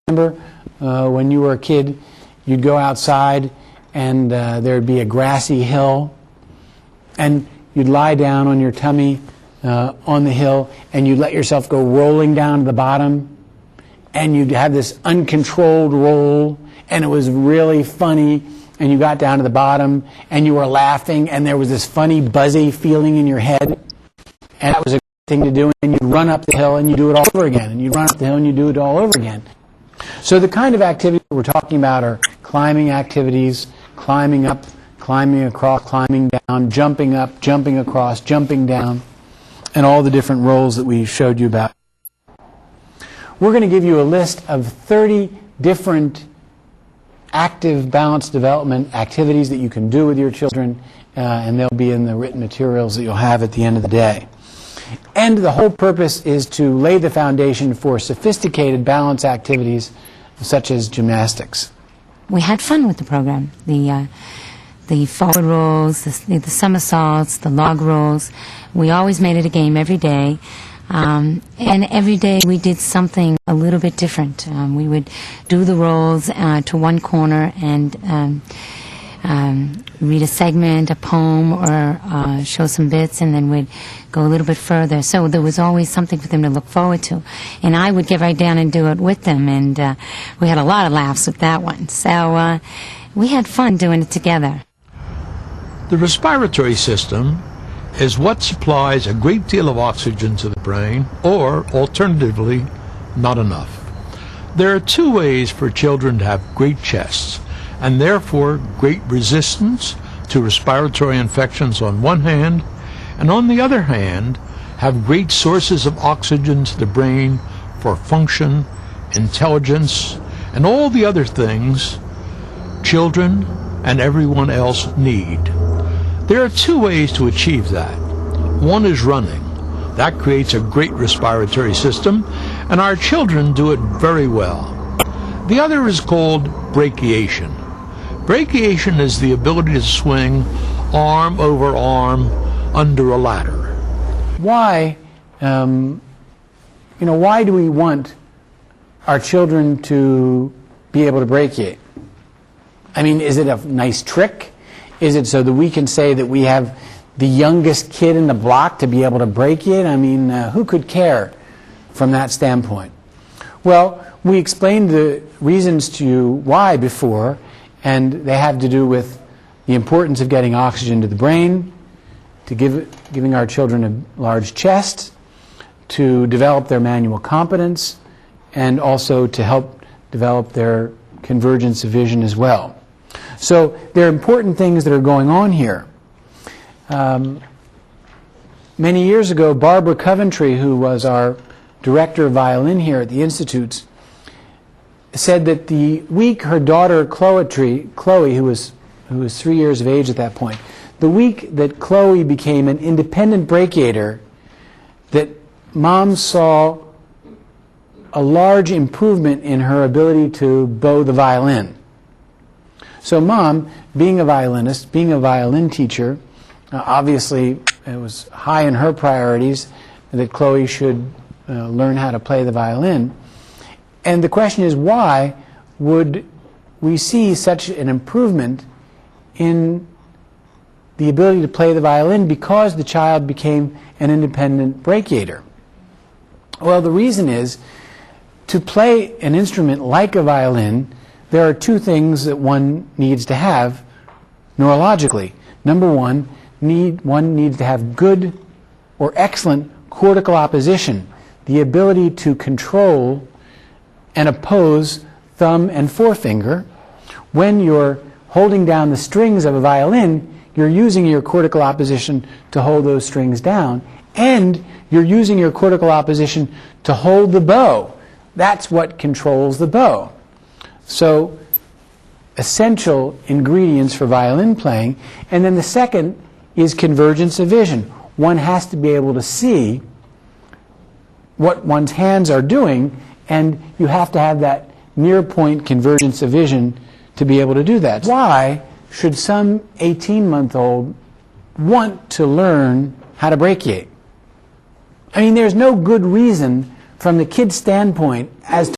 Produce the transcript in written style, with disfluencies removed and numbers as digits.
Remember when you were a kid, you'd go outside and there'd be a grassy hill, and you'd lie down on your tummy on the hill, and you'd let yourself go rolling down to the bottom, and you'd have this uncontrolled roll, and it was really funny, and you got down to the bottom, and you were laughing, and there was this funny buzzy feeling in your head, and that was a good thing to do, and you'd run up the hill and you do it all over again, and you'd run up the hill and you do it all over again. So the kind of activities we're talking about are climbing activities, climbing up, climbing across, climbing down, jumping up, jumping across, jumping down, and all the different roles that we showed you about. We're going to give you a list of 30 different active balance development activities that you can do with your children, and they'll be in the written materials that you'll have at the end of the day. And the whole purpose is to lay the foundation for sophisticated balance activities such as gymnastics. We had fun with the program. The forward rolls, the somersaults, the log rolls. We always made it a game every day. And every day we did something a little bit different. We would do the rolls to one corner and read a segment, a poem, or show some bits, and then we'd go a little bit further. So there was always something for them to look forward to. And I would get right down and do it with them, and we had a lot of laughs with that one. So we had fun doing it together. The respiratory system is what supplies a great deal of oxygen to the brain, or alternatively, not enough. There are two ways for children to have great chests, and therefore great resistance to respiratory infections on one hand, and on the other hand, have great sources of oxygen to the brain for function, intelligence, and all the other things children and everyone else need. There are two ways to achieve that. One is running. That creates a great respiratory system, and our children do it very well. The other is called brachiation. Brachiation is the ability to swing arm over arm under a ladder. Why, why do we want our children to be able to brachiate? I mean, is it a nice trick? Is it so that we can say that we have the youngest kid in the block to be able to brachiate? I mean, who could care from that standpoint? Well, we explained the reasons to you why before, and they have to do with the importance of getting oxygen to the brain, to giving our children a large chest, to develop their manual competence, and also to help develop their convergence of vision as well. So there are important things that are going on here. Many years ago, Barbara Coventry, who was our director of violin here at the Institutes, said that the week her daughter Chloe, who was 3 years of age at that point, the week that Chloe became an independent brachiator, that Mom saw a large improvement in her ability to bow the violin. So Mom, being a violinist, being a violin teacher, obviously it was high in her priorities that Chloe should learn how to play the violin. And the question is, why would we see such an improvement in the ability to play the violin because the child became an independent brachiator? Well, the reason is, to play an instrument like a violin, there are two things that one needs to have neurologically. Number one, one needs to have good or excellent cortical opposition, the ability to control and oppose thumb and forefinger. When you're holding down the strings of a violin, you're using your cortical opposition to hold those strings down, and you're using your cortical opposition to hold the bow. That's what controls the bow. So, essential ingredients for violin playing. And then the second is convergence of vision. One has to be able to see what one's hands are doing, and you have to have that near-point convergence of vision to be able to do that. Why should some 18-month-old want to learn how to brachiate? I mean, there's no good reason from the kid's standpoint as